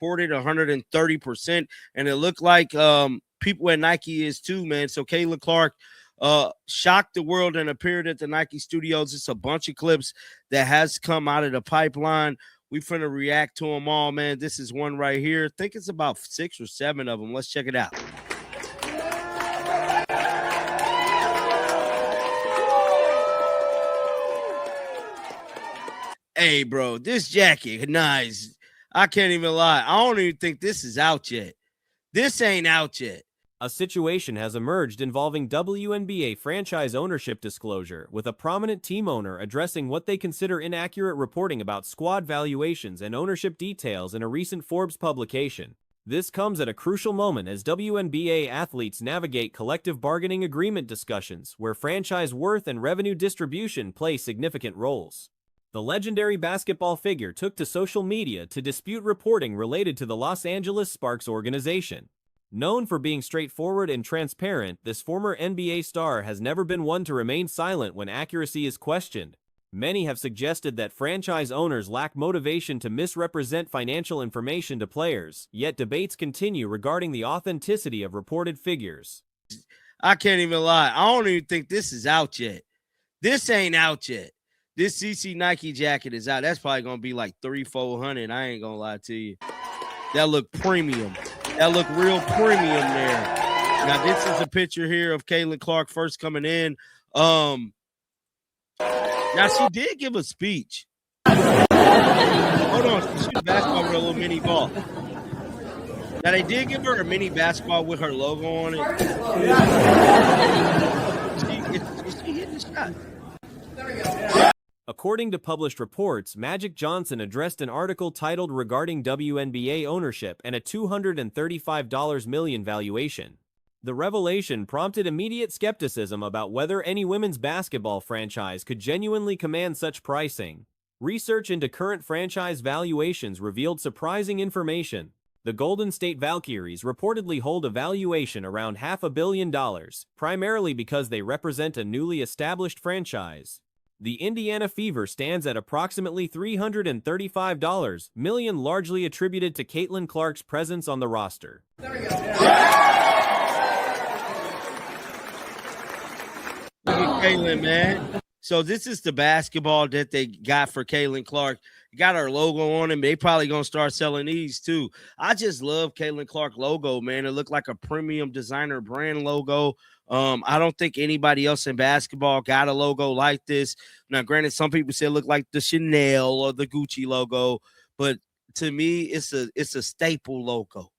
reported 130%, and it looked like people at Nike is too, man. So Caitlin Clark shocked the world and appeared at the Nike studios. It's a bunch of clips that has come out of the pipeline. We finna react to them all, man. This is one right here. I think it's about 6 or 7 of them. Let's check it out. Hey, bro, this jacket, nice. I can't even lie. I don't even think this is out yet. This ain't out yet. A situation has emerged involving WNBA franchise ownership disclosure, with a prominent team owner addressing what they consider inaccurate reporting about squad valuations and ownership details in a recent Forbes publication. This comes at a crucial moment as WNBA athletes navigate collective bargaining agreement discussions, where franchise worth and revenue distribution play significant roles. The legendary basketball figure took to social media to dispute reporting related to the Los Angeles Sparks organization. Known for being straightforward and transparent, this former NBA star has never been one to remain silent when accuracy is questioned. Many have suggested that franchise owners lack motivation to misrepresent financial information to players, yet debates continue regarding the authenticity of reported figures. I can't even lie. I don't even think this is out yet. This ain't out yet. This CC Nike jacket is out. That's probably going to be like $300-400. I ain't going to lie to you. That look premium. That look real premium there. Now, this is a picture here of Caitlin Clark first coming in. Now, she did give a speech. Hold on. She shoots basketball with a little mini ball. Now, they did give her a mini basketball with her logo on it. She hit the shot. According to published reports, Magic Johnson addressed an article titled regarding WNBA ownership and a $235 million valuation. The revelation prompted immediate skepticism about whether any women's basketball franchise could genuinely command such pricing. Research into current franchise valuations revealed surprising information. The Golden State Valkyries reportedly hold a valuation around $500 million, primarily because they represent a newly established franchise. The Indiana Fever stands at approximately $335 million, largely attributed to Caitlin Clark's presence on the roster. There we go. Look at Caitlin, man. So this is the basketball that they got for Caitlin Clark. Got her logo on them. They probably going to start selling these too. I just love Caitlin Clark logo, man. It looked like a premium designer brand logo. I don't think anybody else in basketball got a logo like this. Now, granted, some people say it look like the Chanel or the Gucci logo, but to me, it's a staple logo.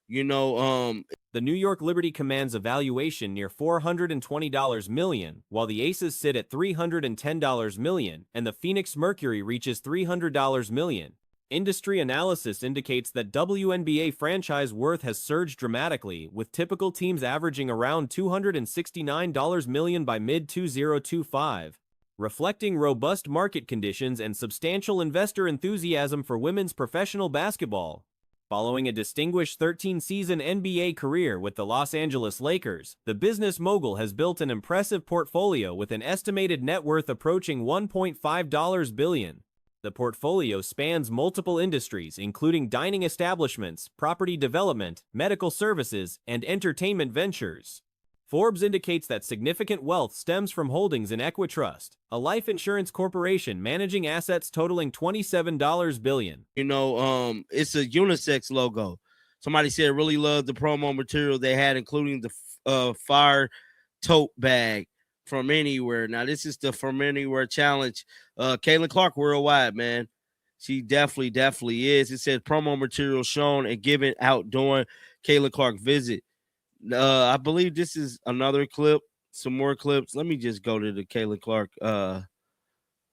You know, the New York Liberty commands a valuation near $420 million, while the Aces sit at $310 million, and the Phoenix Mercury reaches $300 million. Industry analysis indicates that WNBA franchise worth has surged dramatically, with typical teams averaging around $269 million by mid-2025, reflecting robust market conditions and substantial investor enthusiasm for women's professional basketball. Following a distinguished 13-season NBA career with the Los Angeles Lakers, the business mogul has built an impressive portfolio with an estimated net worth approaching $1.5 billion. The portfolio spans multiple industries, including dining establishments, property development, medical services, and entertainment ventures. Forbes indicates that significant wealth stems from holdings in Equitrust, a life insurance corporation managing assets totaling $27 billion. You know, it's a unisex logo. Somebody said really loved the promo material they had, including the fire tote bag from anywhere. Now, this is the From Anywhere challenge. Caitlin Clark worldwide, man. She definitely is. It said promo material shown and given out during Caitlin Clark visit. I believe this is another clip, some more clips. Let me just go to the Caitlin Clark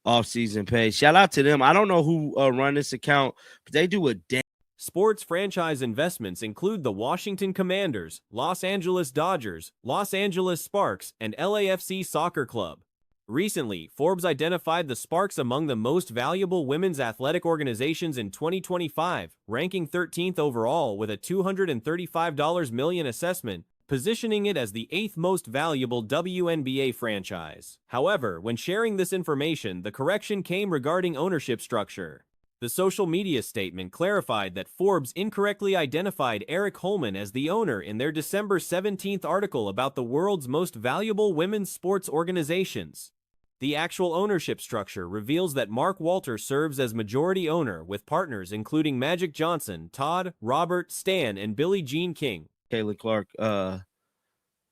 off-season page. Shout out to them. I don't know who run this account, but they do a damn. Sports franchise investments include the Washington Commanders, Los Angeles Dodgers, Los Angeles Sparks, and LAFC Soccer Club. Recently, Forbes identified the Sparks among the most valuable women's athletic organizations in 2025, ranking 13th overall with a $235 million assessment, positioning it as the 8th most valuable WNBA franchise. However, when sharing this information, the correction came regarding ownership structure. The social media statement clarified that Forbes incorrectly identified Eric Holman as the owner in their December 17th article about the world's most valuable women's sports organizations. The actual ownership structure reveals that Mark Walter serves as majority owner with partners including Magic Johnson, Todd, Robert, Stan, and Billie Jean King. Caitlin Clark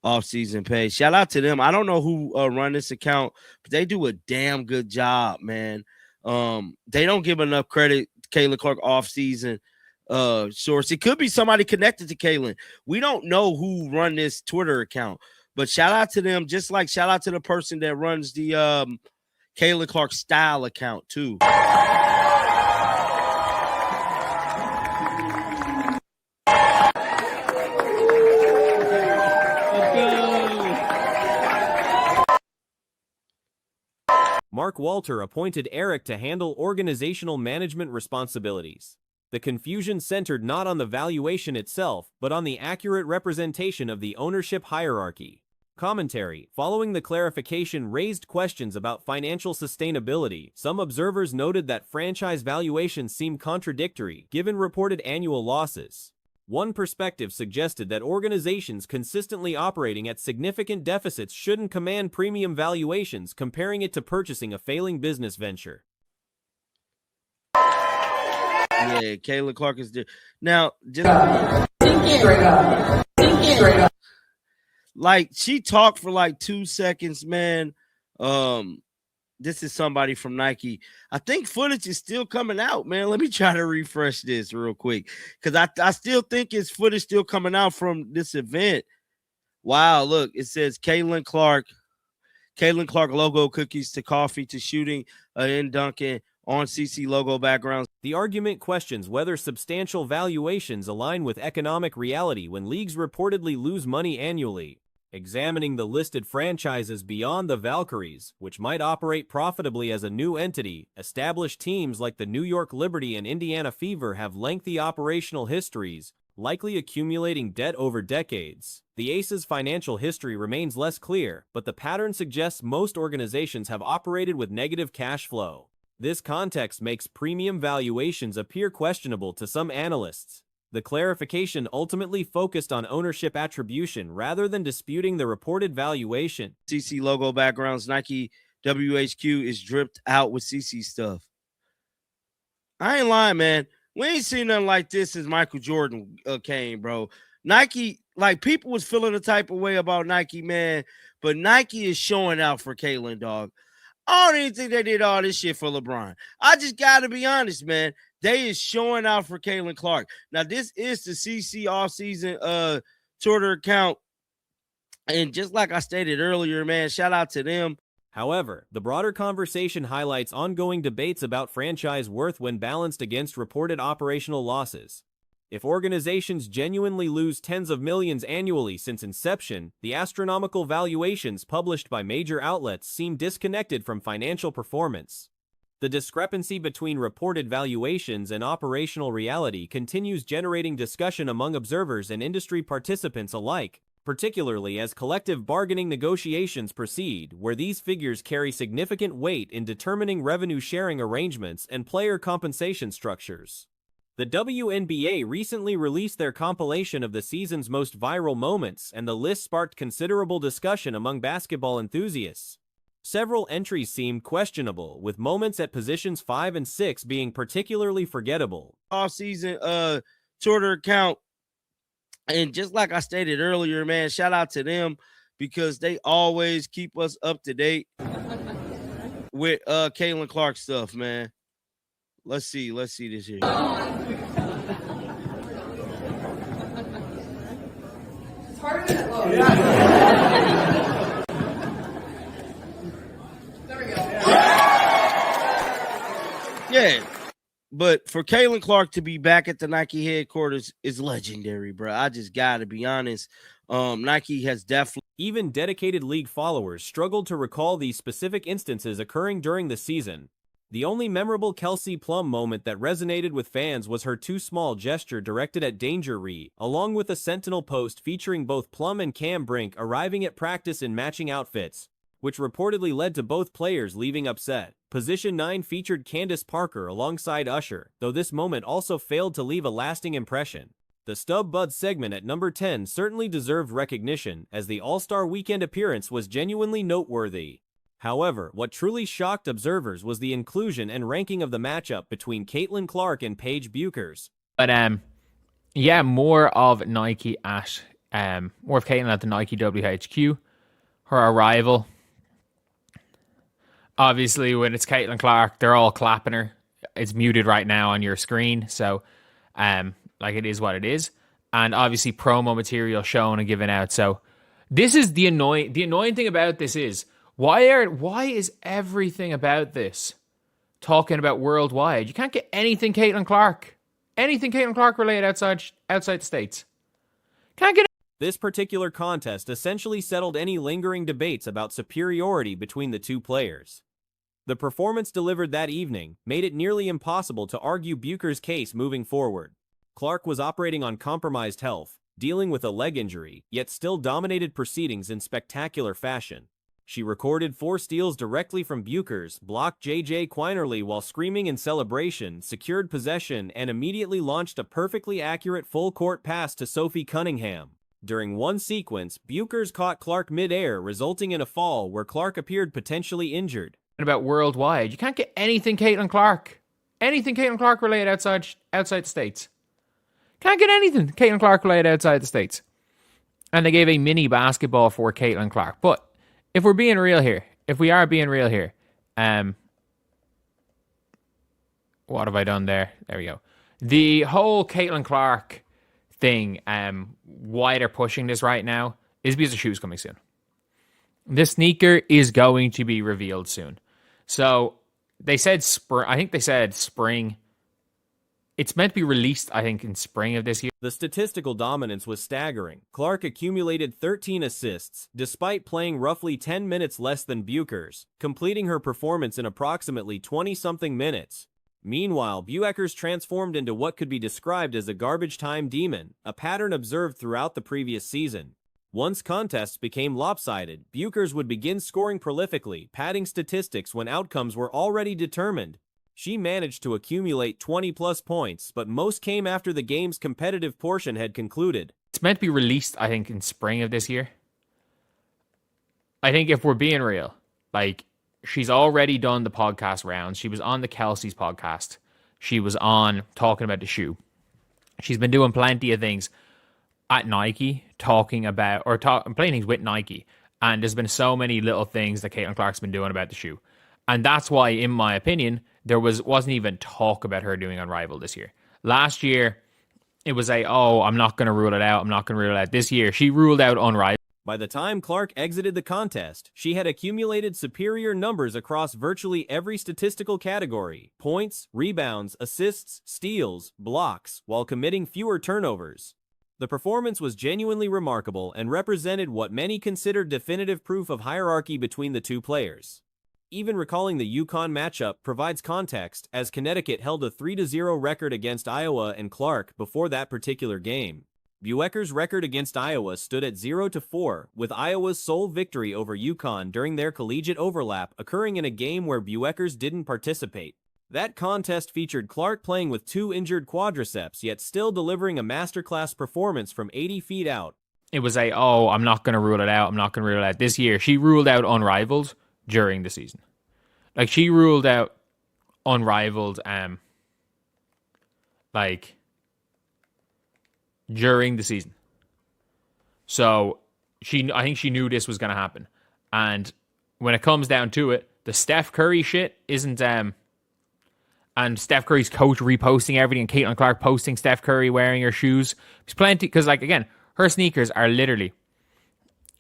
off-season pay. Shout out to them. I don't know who run this account, but they do a damn good job, man. They don't give enough credit to Caitlin Clark off-season source. It could be somebody connected to Caitlin. We don't know who run this Twitter account, but shout out to them, just like shout out to the person that runs the Caitlin Clark style account too. Mark Walter appointed Eric to handle organizational management responsibilities. The confusion centered not on the valuation itself, but on the accurate representation of the ownership hierarchy. Commentary: following the clarification raised questions about financial sustainability. Some observers noted that franchise valuations seem contradictory, given reported annual losses. One perspective suggested that organizations consistently operating at significant deficits shouldn't command premium valuations, comparing it to purchasing a failing business venture. Yeah, Caitlin Clark is there. Now, just like she talked for like 2 seconds, man. This is somebody from Nike. I think footage is still coming out, man. Let me try to refresh this real quick because I still think it's footage still coming out from this event. Wow, look, it says Caitlin Clark logo, cookies to coffee to shooting in Duncan on CC logo backgrounds. The argument questions whether substantial valuations align with economic reality when leagues reportedly lose money annually. Examining the listed franchises beyond the Valkyries, which might operate profitably as a new entity, established teams like the New York Liberty and Indiana Fever have lengthy operational histories, likely accumulating debt over decades. The Aces' financial history remains less clear, but the pattern suggests most organizations have operated with negative cash flow. This context makes premium valuations appear questionable to some analysts. The clarification ultimately focused on ownership attribution rather than disputing the reported valuation. CC logo backgrounds, Nike WHQ is dripped out with CC stuff. I ain't lying, man. We ain't seen nothing like this since Michael Jordan came, bro. Nike, like people was feeling the type of way about Nike, man, but Nike is showing out for Caitlin, dog. I don't even think they did all this shit for LeBron. I just got to be honest, man. They is showing out for Caitlin Clark. Now, this is the CC offseason Twitter account. And just like I stated earlier, man, shout out to them. However, the broader conversation highlights ongoing debates about franchise worth when balanced against reported operational losses. If organizations genuinely lose tens of millions annually since inception, the astronomical valuations published by major outlets seem disconnected from financial performance. The discrepancy between reported valuations and operational reality continues generating discussion among observers and industry participants alike, particularly as collective bargaining negotiations proceed, where these figures carry significant weight in determining revenue-sharing arrangements and player compensation structures. The WNBA recently released their compilation of the season's most viral moments, and the list sparked considerable discussion among basketball enthusiasts. Several entries seemed questionable, with moments at positions 5 and 6 being particularly forgettable. Off-season Twitter account, and just like I stated earlier, man, shout out to them because they always keep us up to date with Caitlin Clark stuff, man. Let's see this here. It's harder than it looks. Yeah. There we go. Yeah, but for Caitlin Clark to be back at the Nike headquarters is legendary, bro. I just gotta be honest. Nike has definitely. Even dedicated league followers struggled to recall these specific instances occurring during the season. The only memorable Kelsey Plum moment that resonated with fans was her too small gesture directed at Danger Ree, along with a Sentinel post featuring both Plum and Cam Brink arriving at practice in matching outfits. which reportedly led to both players leaving upset. Position 9 featured Candace Parker alongside Usher, though this moment also failed to leave a lasting impression. The Stub Bud segment at number 10 certainly deserved recognition, as the All-Star Weekend appearance was genuinely noteworthy. However, what truly shocked observers was the inclusion and ranking of the matchup between Caitlin Clark and Paige Buchers. But yeah, more of Nike at more of Caitlin at the Nike WHQ. Her arrival. Obviously, when it's Caitlin Clark, they're all clapping her. It's muted right now on your screen, so like it is what it is. And obviously, promo material shown and given out. So this is the annoying thing about this is why is everything about this talking about worldwide? You can't get anything Caitlin Clark related outside the States. Can't get. This particular contest essentially settled any lingering debates about superiority between the two players. The performance delivered that evening made it nearly impossible to argue Bucher's case moving forward. Clark was operating on compromised health, dealing with a leg injury, yet still dominated proceedings in spectacular fashion. She recorded 4 steals directly from Buchers, blocked J.J. Quinerly while screaming in celebration, secured possession, and immediately launched a perfectly accurate full-court pass to Sophie Cunningham. During one sequence, Buchers caught Clark mid-air, resulting in a fall where Clark appeared potentially injured. About worldwide, you can't get anything Caitlin Clark related outside the States. Can't get anything Caitlin Clark related outside the States. And they gave a mini basketball for Caitlin Clark. But if we are being real here, what have I done there? There we go. The whole Caitlin Clark thing, why they're pushing this right now, is because the shoe's coming soon. This sneaker is going to be revealed soon. So they said spring. I think they said spring. It's meant to be released, I think, in spring of this year. The statistical dominance was staggering. Clark accumulated 13 assists, despite playing roughly 10 minutes less than Buchers, completing her performance in approximately 20-something minutes. Meanwhile, Buchers transformed into what could be described as a garbage time demon, a pattern observed throughout the previous season. Once contests became lopsided, Buchers would begin scoring prolifically, padding statistics when outcomes were already determined. She managed to accumulate 20-plus points, but most came after the game's competitive portion had concluded. It's meant to be released, I think, in spring of this year. I think if we're being real, like, she's already done the podcast rounds. She was on the Kelsey's podcast. She was on talking about the shoe. She's been doing plenty of things at Nike, playing things with Nike. And there's been so many little things that Caitlin Clark's been doing about the shoe. And that's why, in my opinion, there wasn't even talk about her doing Unrivaled this year. Last year, it was I'm not going to rule it out. This year, she ruled out Unrivaled. By the time Clark exited the contest, she had accumulated superior numbers across virtually every statistical category: points, rebounds, assists, steals, blocks, while committing fewer turnovers. The performance was genuinely remarkable and represented what many considered definitive proof of hierarchy between the two players. Even recalling the UConn matchup provides context, as Connecticut held a 3-0 record against Iowa and Clark before that particular game. Buechers' record against Iowa stood at 0-4, with Iowa's sole victory over UConn during their collegiate overlap occurring in a game where Buechers didn't participate. That contest featured Clark playing with 2 injured quadriceps, yet still delivering a masterclass performance from 80 feet out. It was I'm not going to rule it out. This year, she ruled out Unrivaled during the season. Like, she ruled out Unrivaled, during the season. So, I think she knew this was going to happen. And when it comes down to it, the Steph Curry shit isn't, and Steph Curry's coach reposting everything, and Caitlin Clark posting Steph Curry wearing her shoes. There's plenty, because, again, her sneakers are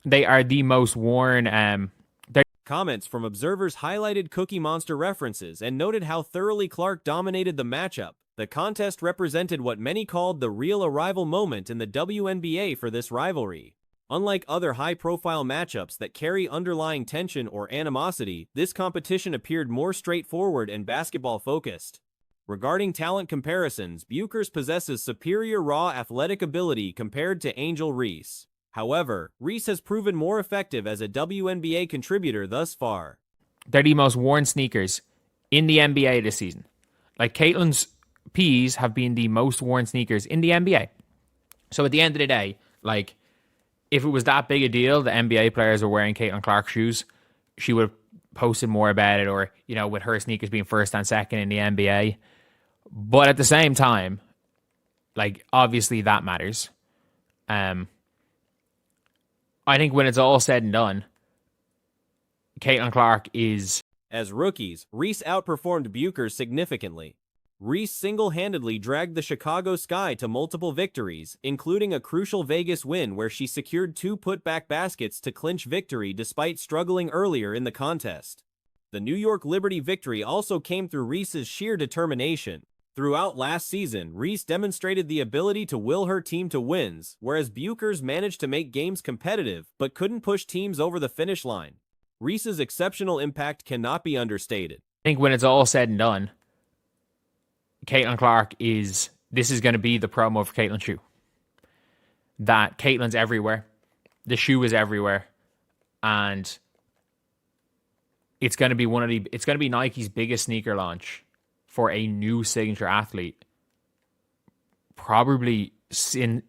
they are the most worn. Comments from observers highlighted Cookie Monster references and noted how thoroughly Clark dominated the matchup. The contest represented what many called the real arrival moment in the WNBA for this rivalry. Unlike other high-profile matchups that carry underlying tension or animosity, this competition appeared more straightforward and basketball-focused. Regarding talent comparisons, Buchers possesses superior raw athletic ability compared to Angel Reese. However, Reese has proven more effective as a WNBA contributor thus far. They're the most worn sneakers in the NBA this season. Like, Caitlin's P's have been the most worn sneakers in the NBA. So at the end of the day, like, if it was that big a deal, the NBA players were wearing Caitlin Clark shoes, she would have posted more about it, or, you know, with her sneakers being first and second in the NBA. But at the same time, like, obviously that matters. I think when it's all said and done, Caitlin Clark is... As rookies, Reese outperformed Buchers significantly. Reese single-handedly dragged the Chicago Sky to multiple victories, including a crucial Vegas win where she secured 2 putback baskets to clinch victory despite struggling earlier in the contest. The New York Liberty victory also came through Reese's sheer determination. Throughout last season, Reese demonstrated the ability to will her team to wins, whereas Buchers managed to make games competitive but couldn't push teams over the finish line. Reese's exceptional impact cannot be understated. I think when it's all said and done, Caitlin Clark is... This is going to be the promo for Caitlin's shoe. That Caitlin's everywhere. The shoe is everywhere. And it's going to be it's going to be Nike's biggest sneaker launch for a new signature athlete. Probably since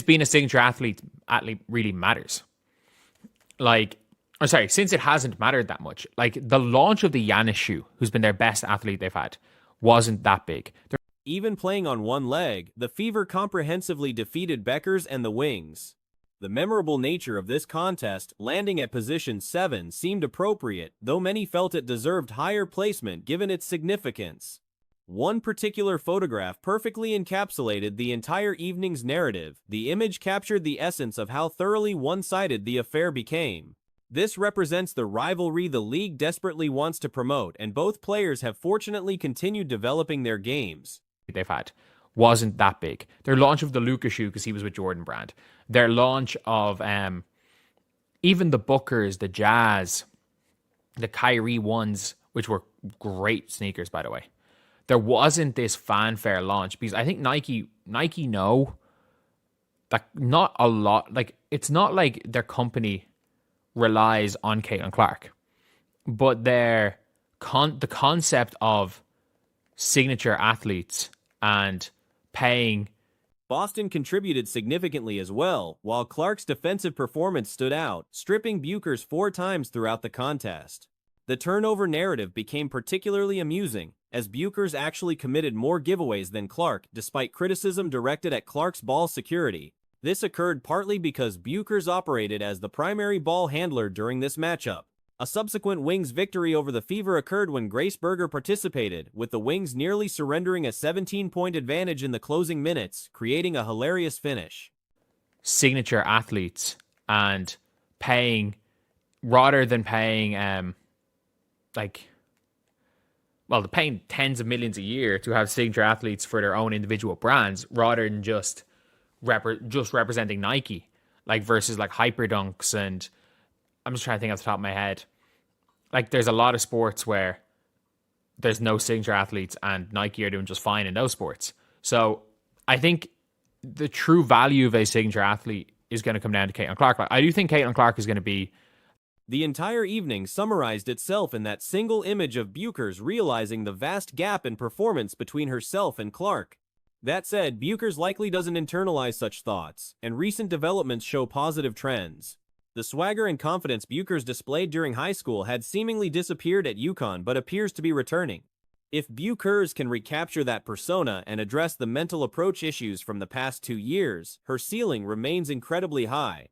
being a signature athlete really matters. Since it hasn't mattered that much. Like, the launch of the Giannis shoe, who's been their best athlete they've had, wasn't that big. Even playing on one leg, the Fever comprehensively defeated Beckers and the Wings. The memorable nature of this contest, landing at position 7, seemed appropriate, though many felt it deserved higher placement given its significance. One particular photograph perfectly encapsulated the entire evening's narrative. The image captured the essence of how thoroughly one-sided the affair became. This represents the rivalry the league desperately wants to promote, and both players have fortunately continued developing their games. They've had wasn't that big. Their launch of the Luka shoe, because he was with Jordan Brand. Their launch of even the Bookers, the Jazz, the Kyrie ones, which were great sneakers, by the way. There wasn't this fanfare launch because I think Nike know that not a lot, like, it's not like their company relies on Caitlin Clark, but the concept of signature athletes and paying. Boston contributed significantly as well, while Clark's defensive performance stood out, stripping Buchers 4 times throughout the contest. The turnover narrative became particularly amusing, as Buchers actually committed more giveaways than Clark, despite criticism directed at Clark's ball security. This occurred partly because Buchers operated as the primary ball handler during this matchup. A subsequent Wings victory over the Fever occurred when Grace Berger participated, with the Wings nearly surrendering a 17-point advantage in the closing minutes, creating a hilarious finish. Signature athletes and paying, rather than paying, they're paying tens of millions a year to have signature athletes for their own individual brands, rather than just representing Nike, like, versus like Hyperdunks, and I'm just trying to think off the top of my head. Like, there's a lot of sports where there's no signature athletes and Nike are doing just fine in those sports. So I think the true value of a signature athlete is going to come down to Caitlin Clark. Like, I do think Caitlin Clark is going to be... The entire evening summarized itself in that single image of Buchers realizing the vast gap in performance between herself and Clark. That said, Buchers likely doesn't internalize such thoughts, and recent developments show positive trends. The swagger and confidence Buchers displayed during high school had seemingly disappeared at UConn but appears to be returning. If Buchers can recapture that persona and address the mental approach issues from the past 2 years, her ceiling remains incredibly high.